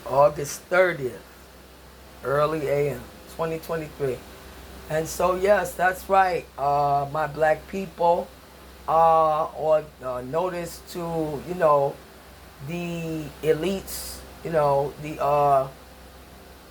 August 30th, early AM, 2023. And so, yes, that's right. My black people or notice to, the elites, the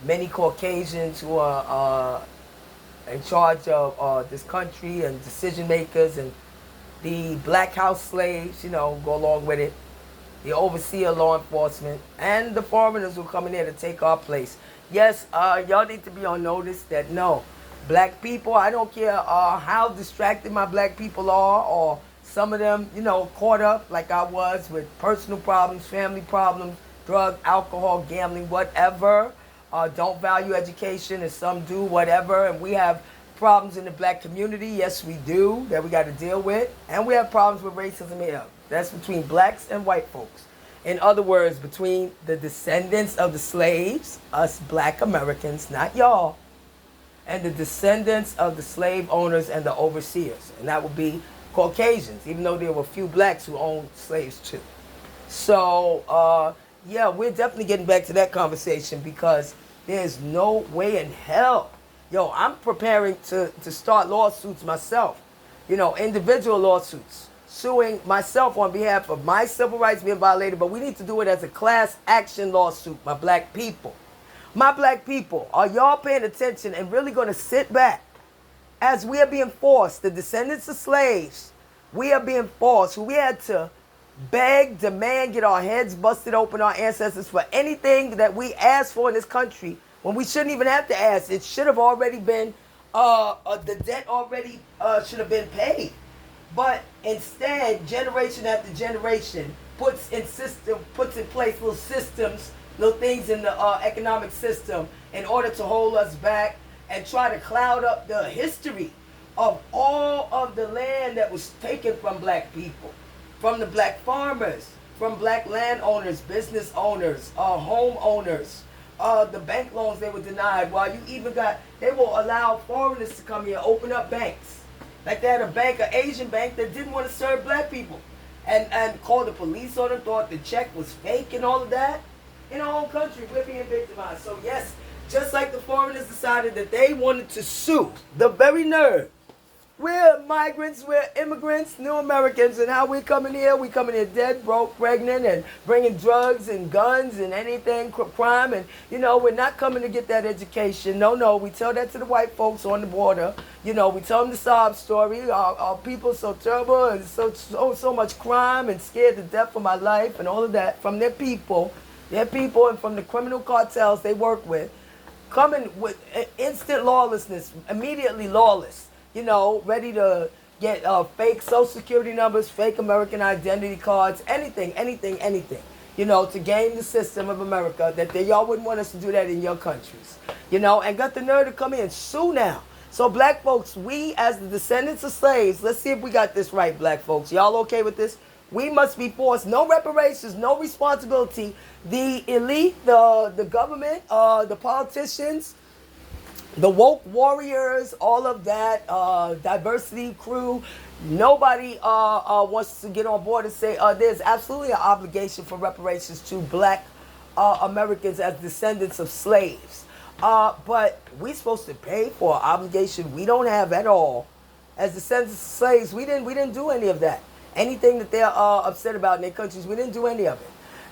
many Caucasians who are in charge of this country and decision makers and the black house slaves, go along with it, the overseer law enforcement, and the foreigners who come in here to take our place. Yes, y'all need to be on notice that no, black people, I don't care how distracted my black people are, or some of them, caught up like I was with personal problems, family problems, drug, alcohol, gambling, whatever. Don't value education, and some do, whatever. And we have problems in the black community. Yes, we do, that we got to deal with. And we have problems with racism here. That's between blacks and white folks. In other words, between the descendants of the slaves, us black Americans, not y'all, and the descendants of the slave owners and the overseers. And that would be Caucasians, even though there were a few blacks who owned slaves too. So, yeah, we're definitely getting back to that conversation because there's no way in hell. Yo, I'm preparing to start lawsuits myself, individual lawsuits, suing myself on behalf of my civil rights being violated, but we need to do it as a class action lawsuit, my black people. My black people, are y'all paying attention and really going to sit back as we are being forced, the descendants of slaves, we are being forced, we had to beg, demand, get our heads busted open, our ancestors, for anything that we asked for in this country when we shouldn't even have to ask. It should have already been, the debt already should have been paid. But instead, generation after generation puts in place little systems, little things in the economic system in order to hold us back and try to cloud up the history of all of the land that was taken from black people, from the black farmers, from black landowners, business owners, homeowners, the bank loans they were denied. While you even they will allow foreigners to come here, open up banks. Like they had a bank, an Asian bank that didn't want to serve black people, and called the police on them, thought the check was fake and all of that. In our own country, we're being victimized. So yes, just like the foreigners decided that they wanted to sue, the very nerve. We're migrants, we're immigrants, new Americans, and how we coming here? We coming here dead, broke, pregnant, and bringing drugs and guns and anything, crime, and we're not coming to get that education. No, we tell that to the white folks on the border. We tell them the sob story. Our people are so terrible and so much crime and scared to death for my life and all of that from their people and from the criminal cartels they work with, coming with instant lawlessness, immediately lawless. Ready to get fake social security numbers, fake American identity cards, anything, to game the system of America, that y'all wouldn't want us to do that in your countries, and got the nerve to come in and sue now. So black folks, we as the descendants of slaves, let's see if we got this right, black folks. Y'all okay with this? We must be forced, no reparations, no responsibility. The elite, the government, the politicians, the woke warriors, all of that, diversity crew, nobody wants to get on board and say there's absolutely an obligation for reparations to black Americans as descendants of slaves. But we're supposed to pay for an obligation we don't have at all. As descendants of slaves, we didn't do any of that. Anything that they're upset about in their countries, we didn't do any of it.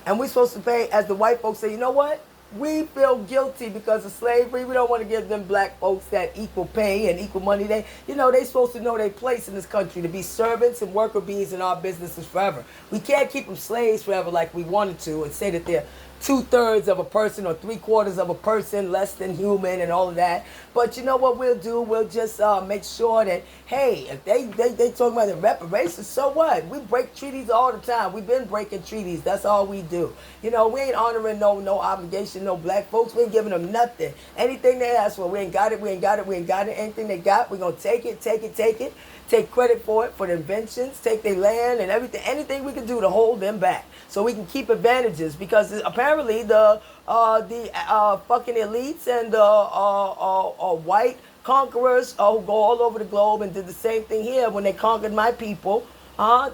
And we're supposed to pay, as the white folks say, you know what? We feel guilty because of slavery. We don't want to give them black folks that equal pay and equal money. They supposed to know their place in this country, to be servants and worker bees in our businesses forever. We can't keep them slaves forever like we wanted to and say that they're 2/3 of a person or 3/4 of a person, less than human and all of that. But you know what we'll do? We'll just make sure that, hey, if they talking about the reparations, so what? We break treaties all the time. We've been breaking treaties. That's all we do. We ain't honoring no obligation, no black folks. We ain't giving them nothing. Anything they ask for, we ain't got it. Anything they got, we're going to take it. Take credit for it, for the inventions, take their land and everything, anything we can do to hold them back so we can keep advantages, because apparently the fucking elites and the white conquerors who go all over the globe and did the same thing here when they conquered my people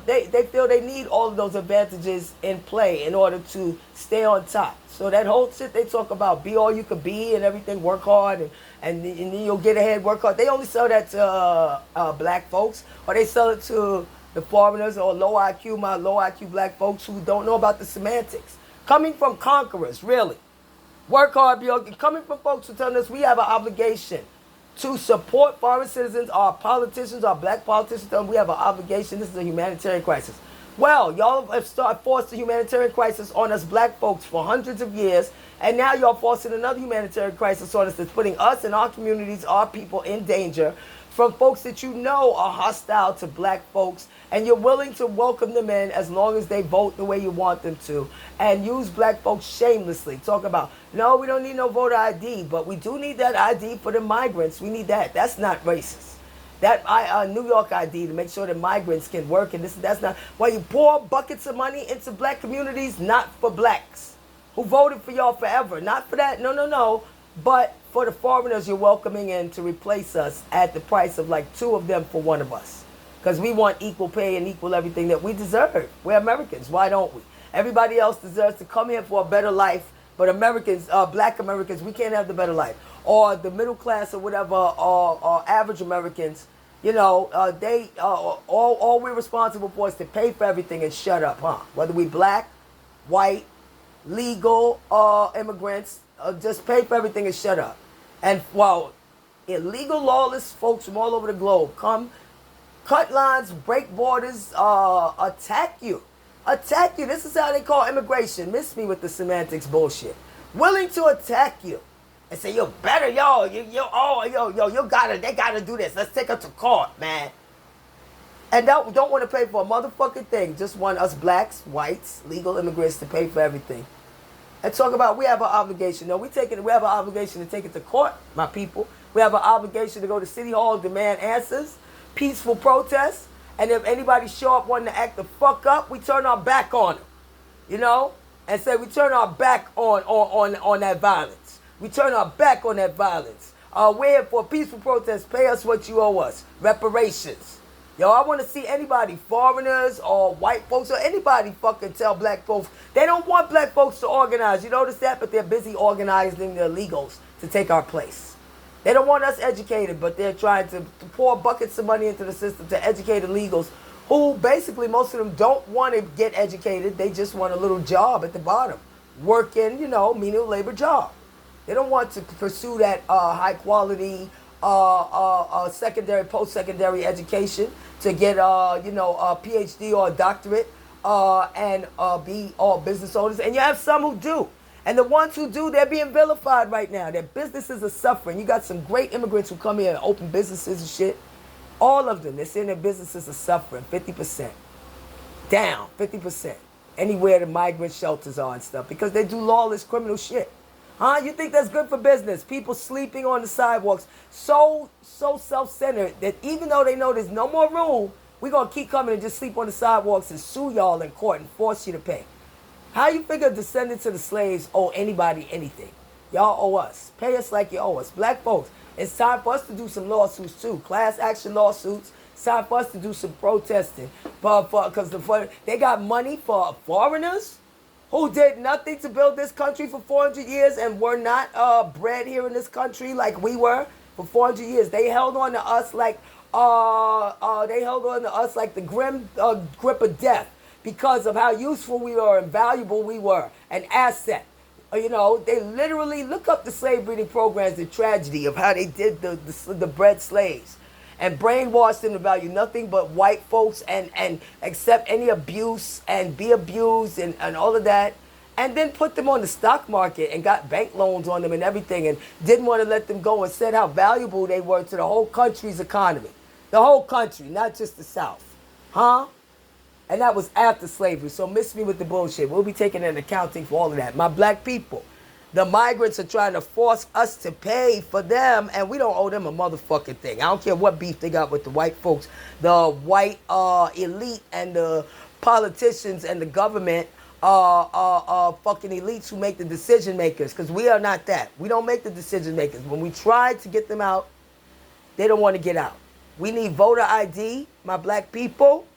They feel they need all of those advantages in play in order to stay on top. So that whole shit they talk about, be all you could be and everything, work hard and then you'll get ahead, work hard. They only sell that to black folks, or they sell it to the foreigners or low IQ black folks who don't know about the semantics. Coming from conquerors, really. Work hard, be all, coming from folks who tell us we have an obligation to support foreign citizens, our politicians, our black politicians, we have an obligation. This is a humanitarian crisis. Well, y'all have forced a humanitarian crisis on us black folks for hundreds of years, and now y'all forcing another humanitarian crisis on us that's putting us and our communities, our people in danger from folks that you know are hostile to black folks, and you're willing to welcome them in as long as they vote the way you want them to, and use black folks shamelessly. Talk about, no, we don't need no voter ID, but we do need that ID for the migrants. We need that. That's not racist. That New York ID to make sure that migrants can work, and that's not why you pour buckets of money into black communities, not for blacks who voted for y'all forever. Not for that, no. But for the foreigners you're welcoming in to replace us at the price of like 2 of them for 1 of us. Because we want equal pay and equal everything that we deserve. We're Americans. Why don't we? Everybody else deserves to come here for a better life, but Americans, black Americans, we can't have the better life. Or the middle class or whatever, or average Americans, you know, all we're responsible for is to pay for everything and shut up, huh? Whether we black, white, legal, immigrants, just pay for everything and shut up. And while illegal, lawless folks from all over the globe come, cut lines, break borders, attack you. This is how they call immigration. Miss me with the semantics bullshit. Willing to attack you and say, you better, they gotta do this. Let's take her to court, man. And don't want to pay for a motherfucking thing. Just want us blacks, whites, legal immigrants to pay for everything. And talk about we have an obligation. No, we have an obligation to take it to court, my people. We have an obligation to go to City Hall, demand answers, peaceful protests, and if anybody show up wanting to act the fuck up, we turn our back on them, you know, and say we turn our back on that violence. We turn our back on that violence. We're here for a peaceful protest. Pay us what you owe us. Reparations. Yo, I want to see anybody, foreigners or white folks or anybody fucking tell black folks. They don't want black folks to organize. You notice that? But they're busy organizing the illegals to take our place. They don't want us educated, but they're trying to pour buckets of money into the system to educate illegals who basically most of them don't want to get educated. They just want a little job at the bottom. Working, menial labor job. They don't want to pursue that high quality secondary, post-secondary education to get, a PhD or a doctorate and be all business owners. And you have some who do. And the ones who do, they're being vilified right now. Their businesses are suffering. You got some great immigrants who come here and open businesses and shit. All of them, they're saying their businesses are suffering. 50%. Down, 50%. Anywhere the migrant shelters are and stuff. Because they do lawless criminal shit. Huh? You think that's good for business? People sleeping on the sidewalks. So self-centered that even though they know there's no more room, we're going to keep coming and just sleep on the sidewalks and sue y'all in court and force you to pay. How you figure descendants of the slaves owe anybody anything? Y'all owe us. Pay us like you owe us. Black folks, it's time for us to do some lawsuits too. Class action lawsuits. It's time for us to do some protesting. Because they got money for foreigners who did nothing to build this country for 400 years and were not bred here in this country like we were for 400 years. They held on to us like the grim grip of death because of how useful we were and valuable we were, an asset. They literally look up the slave breeding programs, the tragedy of how they did the bred slaves and brainwashed them to value nothing but white folks and accept any abuse and be abused and all of that, and then put them on the stock market and got bank loans on them and everything and didn't want to let them go and said how valuable they were to the whole country's economy. The whole country, not just the South. Huh? And that was after slavery, so miss me with the bullshit. We'll be taking an accounting for all of that. My black people, the migrants are trying to force us to pay for them, and we don't owe them a motherfucking thing. I don't care what beef they got with the white folks, the white elite and the politicians and the government fucking elites who make the decision makers, because we are not that. We don't make the decision makers. When we try to get them out, they don't want to get out. We need voter ID, my black people.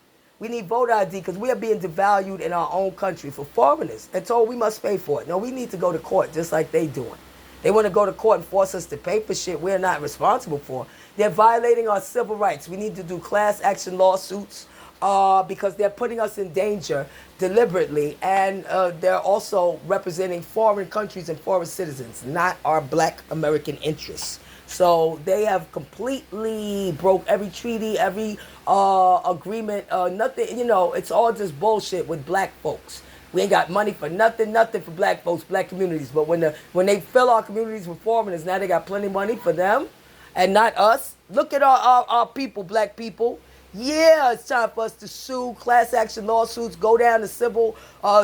We need voter ID because we are being devalued in our own country for foreigners and told we must pay for it. No, we need to go to court just like they doing. They want to go to court and force us to pay for shit we're not responsible for. They're violating our civil rights. We need to do class action lawsuits because they're putting us in danger deliberately, and they're also representing foreign countries and foreign citizens, not our black American interests. So they have completely broke every treaty, every agreement, nothing, you know, it's all just bullshit with black folks. We ain't got money for nothing for black folks, black communities. But when they fill our communities with foreigners, now they got plenty of money for them and not us. Look at our people, black people. Yeah, it's time for us to sue, class action lawsuits, go down to civil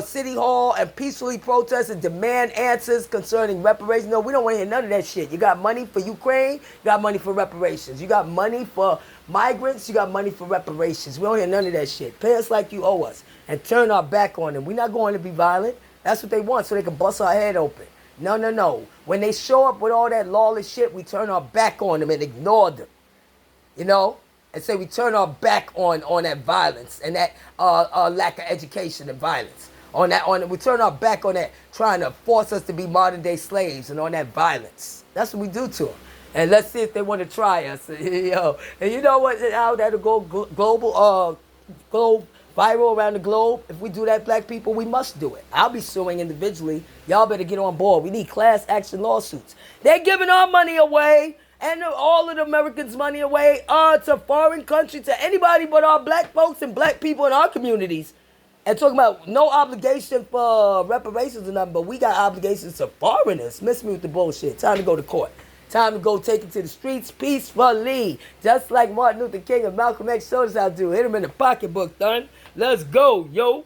city hall and peacefully protest and demand answers concerning reparations. No, we don't want to hear none of that shit. You got money for Ukraine, you got money for reparations. You got money for migrants, you got money for reparations. We don't hear none of that shit. Pay us like you owe us and turn our back on them. We're not going to be violent. That's what they want, so they can bust our head open. No. When they show up with all that lawless shit, we turn our back on them and ignore them. You know? And say we turn our back on that violence and that lack of education and violence. We turn our back on that trying to force us to be modern day slaves and on that violence. That's what we do to them. And let's see if they want to try us. Yo. And you know what? How that'll go go viral around the globe. If we do that, black people, we must do it. I'll be suing individually. Y'all better get on board. We need class action lawsuits. They're giving our money away. And all of the Americans' money away to foreign countries, to anybody but our black folks and black people in our communities. And talking about no obligation for reparations or nothing, but we got obligations to foreigners. Miss me with the bullshit. Time to go to court. Time to go take it to the streets peacefully. Just like Martin Luther King and Malcolm X showed us how to do. Hit him in the pocketbook, son. Let's go, yo.